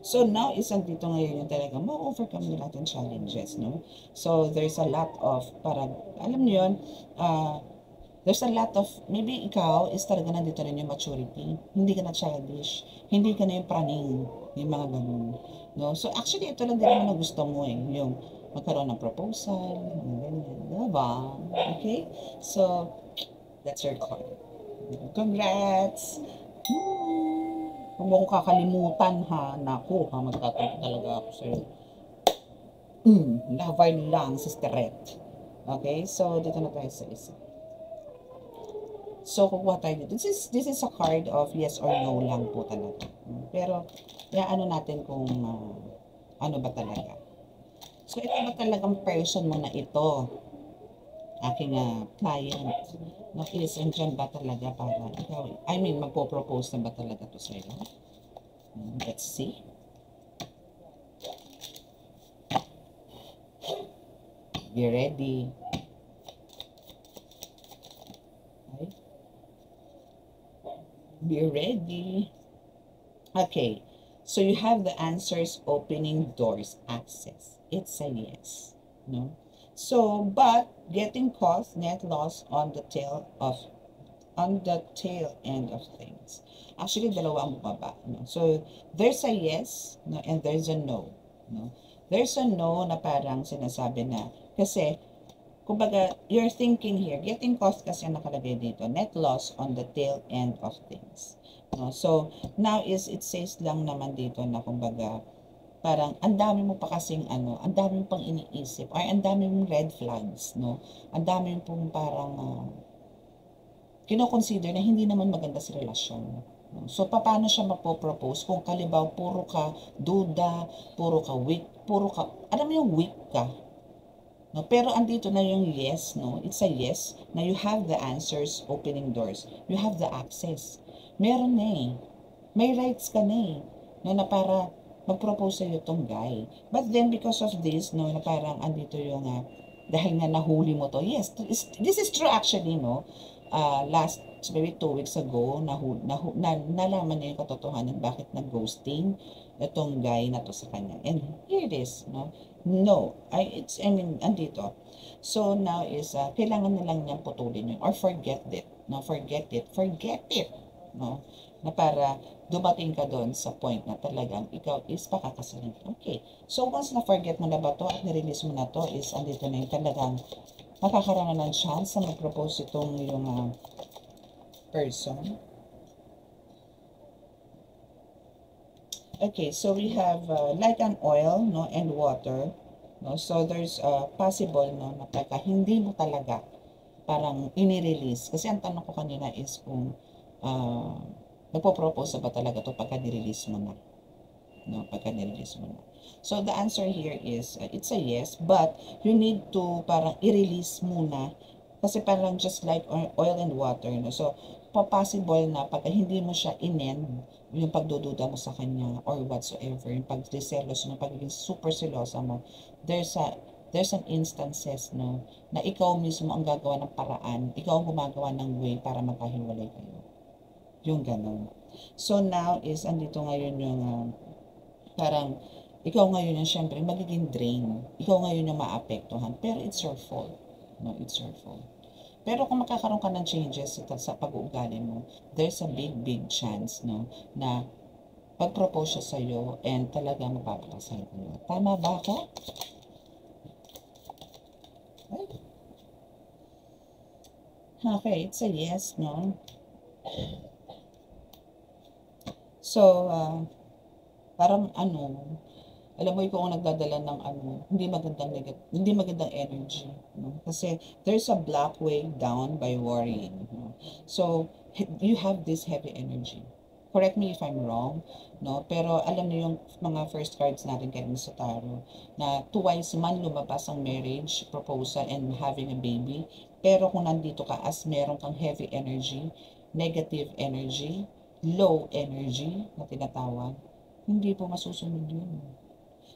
So, now is andito ngayon yung talaga ma-overcome nyo lahat ng challenges, no? So, there's a lot of, parang, alam niyo yun, there's a lot of, maybe ikaw is talaga nandito rin yung maturity. Hindi ka na childish. Hindi ka na yung praning. Yung mga ganun. No? So, actually, ito lang din naman na gusto mo yung magkaroon ng proposal, ganyan, diba? Okay? So, that's your card. Congrats! Kung mo ko kakalimutan, ha? Naku, magtatanong talaga ako sa'yo. Lavay lang, sisterette. Okay? So, dito na tayo sa isa. So, kukuha tayo dito. This is a card of yes or no lang po talaga. Pero, natin kung ano ba talaga. So, ito ba talagang person mo na ito? Aking client. No, is andyan ba talaga para ikaw? Magpo-propose na ba talaga to sa'yo? Let's see. Be ready. Okay. Be ready. Okay, so you have the answers, opening doors, access. It's a yes. No? So, but getting caught, net loss on the tail end of things. Actually, dalawa ang bumaba. No? So, there's a yes, no, and there's a no. No? There's a no na parang sinasabi na, kasi, kumbaga, you're thinking here, getting cost kasi ang nakalagay dito, net loss on the tail end of things. No? So, now it says lang naman dito na kumbaga, parang ang dami mo pa kasing ang dami mo pang iniisip, or ang dami mong red flags, no? Ang dami mo pong parang kino-consider na hindi naman maganda sa relasyon. So, paano siya mapopropose kung kalibaw, puro ka duda, puro ka weak, alam mo yung weak ka. No? Pero andito na yung yes, no? It's a yes, na you have the answers, opening doors. You have the access. Meron na eh. May rights ka na eh. No, na para mag-propose sa'yo itong guy. But then, because of this, no, na parang andito yung, dahil nga nahuli mo to, yes, this is true actually, no? Last, maybe 2 weeks ago, nalaman niya yung katotohanan bakit nag-ghosting itong guy na to sa kanya. And here it is, no? No, andito. So now is, kailangan na lang niyang putulin yun or forget it, no? Forget it, no? Na para dumating ka doon sa point na talagang ikaw is pakakasalan. Okay. So once na-forget mo na ba to at nirelease mo na to, is andito na yung talagang makakaroon na ng chance na mag-propose itong yung person. Okay, so we have like an oil, no, and water, no. So there's possible, no, na pagka hindi mo talaga parang inirelease. Kasi ang tanong ko kanina is kung nagpo-propose ba talaga to pagka nirelease mo na, no, pagka nirelease mo na. So the answer here is it's a yes, but you need to parang i-release muna kasi parang just like oil and water, no? So possible na pag hindi mo siya in-end, yung pagdududa mo sa kanya or whatsoever, yung pagdiselos mo, pagiging super selosa mo, there's an instances, no, na ikaw mismo ang gagawa ng paraan, ikaw ang gumagawa ng way para magkahiwalay kayo. Yung ganun. So now is andito ngayon yung parang ikaw ngayon yung syempre magiging drain. Ikaw ngayon yung maapektuhan. Pero it's your fault. No, it's your fault. Pero kung magkakaroon ka ng changes sa pag-uugali mo, there's a big chance, no, na pag-propose siya sa'yo and talaga mapapakasal kayo. Tama ba ako? Okay, it's a yes, no? So, parang alam mo ikaw ang nagdadala ng hindi magandang energy, no? Kasi there's a black way down by worrying, no? So you have this heavy energy. Correct me if I'm wrong, no? Pero alam niyo yung mga first cards natin kanina sa tarot na twice man lumabas ang marriage proposal and having a baby. Pero kung nandito ka as meron kang heavy energy, negative energy, low energy na tinatawag, hindi po masusunod yun.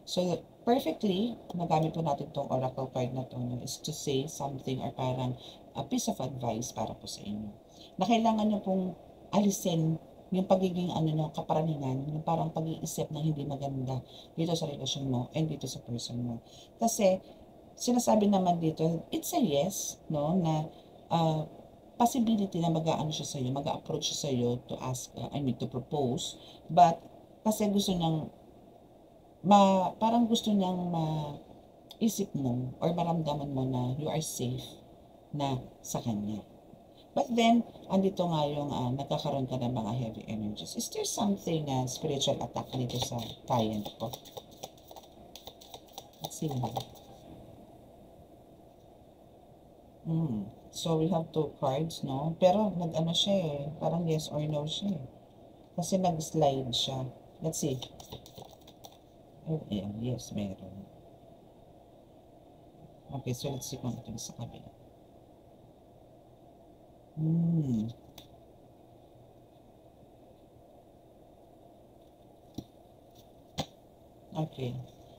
So, perfectly, nagamit po natin itong oracle card na to, no, is to say something or parang a piece of advice para po sa inyo. Na kailangan nyo pong alisin yung pagiging kaparaningan, yung parang pag-iisip na hindi maganda dito sa relasyon mo and dito sa person mo. Kasi, sinasabi naman dito, it's a yes, no, na possibility na siya sa'yo, mag-approach siya sa'yo to ask, to propose, but kasi gusto niyang parang gusto niyang maisip mo or maramdaman mo na you are safe na sa kanya. But then, andito nga yung nagkakaroon ka ng mga heavy energies. Is there something spiritual attack dito sa client ko? Let's see. So, we have 2 cards, no? Pero siya eh. Parang yes or no siya eh. Kasi nag-slide siya. Let's see. Oh, yeah, yes, meron. Okay, so let's see kung ito sa kabila. Okay.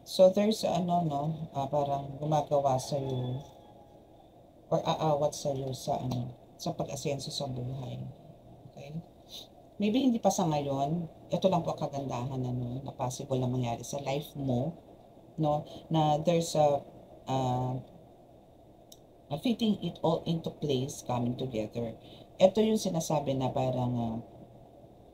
So there's parang gumagawa sa'yo or aawat sa'yo sa sa pag-asenso sa buhay. Okay? maybe hindi pa sa ngayon, ito lang po kagandahan na possible na mangyari sa life mo, no, na there's uh, a fitting it all into place, coming together. Ito yung sinasabi na parang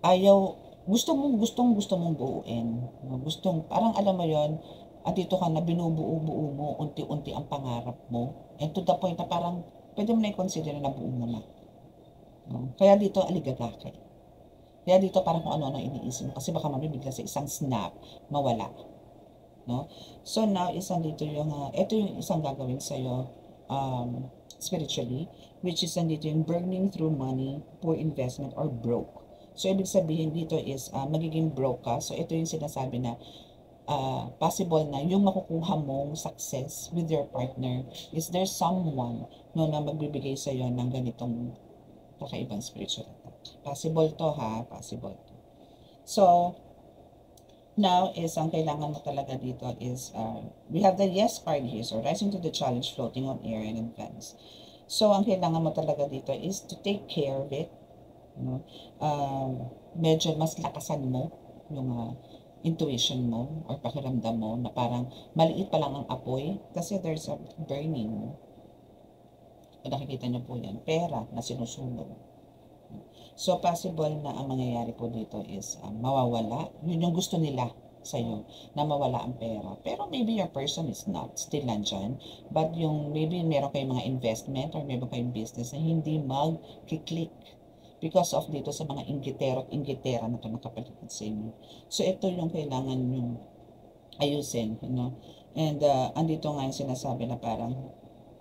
ayaw, gusto mong buuin. No? Parang alam mo yon, at dito ka na binubuo-buo mo, unti-unti ang pangarap mo. And to the point na parang, pwede mo na i-consider na buo mo na. No? Kaya dito, aligagakay. Kaya dito parang kung ano-ano iniisip mo. Kasi baka mamibigla sa isang snap, mawala. No? So now, dito yung, ito yung isang gagawin sa'yo, spiritually, which is nandito yung burning through money, poor investment, or broke. So, ibig sabihin dito is magiging broke ka. So, ito yung sinasabi na possible na yung makukuha mong success with your partner is there someone no, na magbibigay sa iyo ng ganitong kakaibang spiritual attack. Possible to ha, possible to. So, now is ang kailangan mo talaga dito is we have the yes card here. So, rising to the challenge, floating on air in advance. So, ang kailangan mo talaga dito is to take care of it. No? Medyo mas lakasan mo yung intuition mo or pakiramdam mo na parang maliit pa lang ang apoy kasi there's a burning. Nakikita niyo po yan, pera na sinusunog. So, possible na ang mangyayari po dito is mawawala. Yun yung gusto nila sa'yo, na mawala ang pera. Pero maybe your person is not, still nandyan. But yung maybe meron kayong mga investment or meron kayong business na hindi mag-click because of dito sa mga inggitero at inggitera na ito nakapaligid sa inyo. So, ito yung kailangan yung ayusin, you know. And andito nga yung sinasabi na parang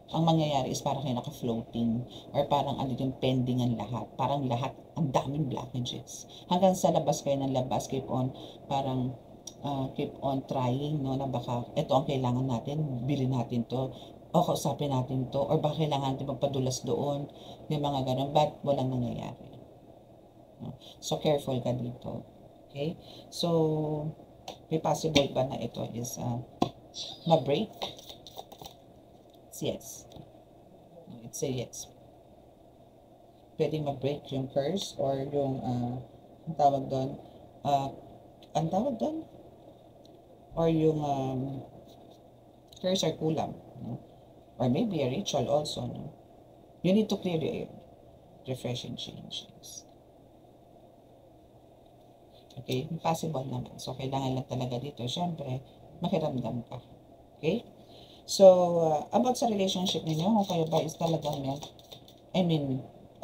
ang mangyayari is parang kayo naka-floating or parang andito yung pending ang lahat. Parang lahat, ang daming blockages. Hanggang sa labas kayo ng labas, keep on trying, no, na baka ito ang kailangan natin, bilhin natin to, o kausapin natin to, or baka kailangan natin magpadulas doon, yung mga ganun, but walang nangyayari. No? So, careful ka dito. Okay? So, may possible ba na ito is ma-break? Yes. No, it's a yes. Pwede ma-break yung curse or yung, ang tawag doon, or yung curse or kulam, no? Or maybe a ritual also, no? You need to clear the air, refresh and change. Okay? Possible naman. So, kailangan lang talaga dito, syempre, makiramdam ka. Okay? So, about sa relationship ninyo, kung kayo ba is talagang,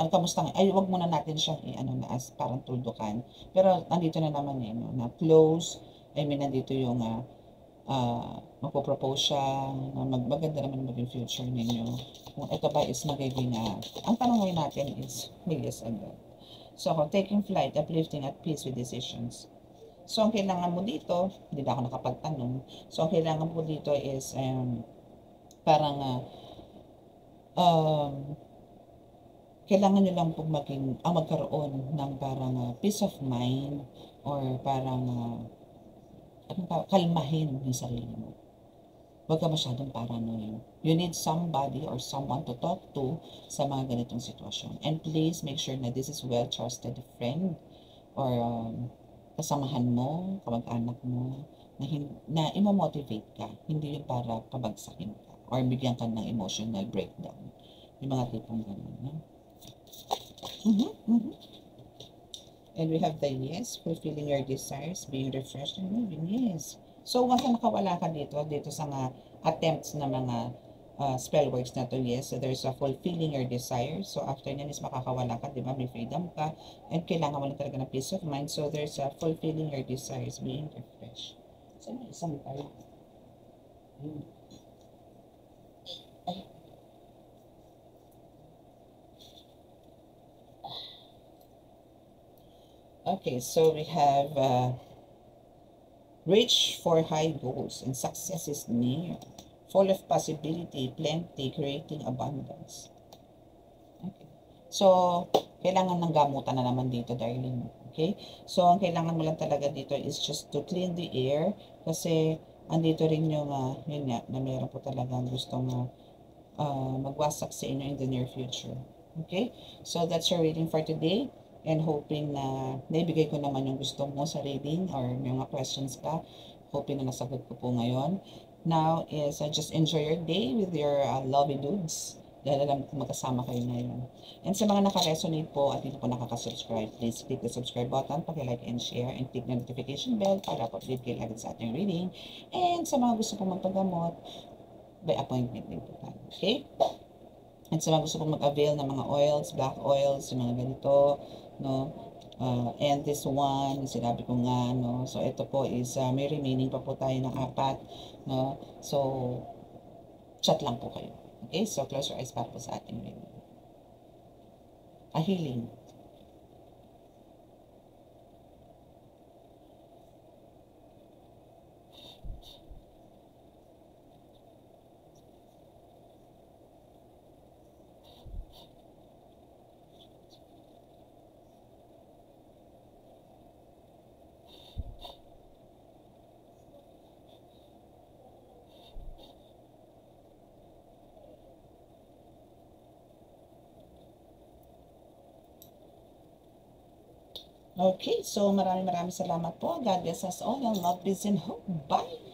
ang kamusta nga, ay, wag muna natin siyang na as parang tuldukan. Pero, nandito na naman no, na close, nandito yung, magpo-propose siya, na maganda naman maging future ninyo. Kung ito ba is magiging, ang tanong ngayon natin is, may yes agad. So, taking flight, uplifting at peace with decisions. So, ang kailangan mo dito, hindi na ako nakapagtanong. So, ang kailangan mo dito is, parang, kailangan nyo lang pong magkaroon ng parang peace of mind or parang, kalmahin yung sarili mo. Huwag ka masyadong paranoid. You need somebody or someone to talk to sa mga ganitong sitwasyon. And please make sure na this is well-trusted friend or kasamahan mo, kamag-anak mo, na imo-motivate ka. Hindi yung para pabagsakin ka or bigyan ka ng emotional breakdown. Yung mga tipong gano'n. No? And we have the yes, fulfilling your desires, being refreshed and moving. Yes. So, once na nakawala ka dito sa mga attempts na mga spell works na to, yes, so there's a fulfilling your desires. So, after nyan is makakawala ka, di ba? May freedom ka. And kailangan mo lang talaga ng peace of mind. So, there's a fulfilling your desires, being refreshed. So, isang tayo. Okay, so we have reach for high goals and success is near, full of possibility, plenty, creating abundance. Okay. So, kailangan ng gamutan na naman dito, darling. Okay? So, ang kailangan mo lang talaga dito is just to clean the air kasi andito rin yung, yun nga, na meron po talagang gustong magwasak sa inyo in the near future. Okay? So, that's your reading for today. and hoping na naibigay ko naman yung gusto mo sa reading or may mga questions ka. Hoping na nasagot ko po ngayon. Now is just enjoy your day with your lovely dudes. Dahil alam ko magkasama kayo ngayon. And sa mga naka-resonate po at hindi po nakaka-subscribe, please click the subscribe button, paki-like and share, and click the notification bell para po-update kayo agad sa ating reading. And sa mga gusto pong magpagamot, by appointment din po tayo. Okay? And sa mga gusto pong mag-avail ng mga oils, black oils, yung mga ganito, no? And this one, sinabi ko nga, no? So, ito po is, may remaining pa po tayo ng 4, no? So, chat lang po kayo. Okay? So, close your eyes para po sa ating reading. A healing. Okay, so maraming salamat po. God bless us all and love, peace, and hope. Bye!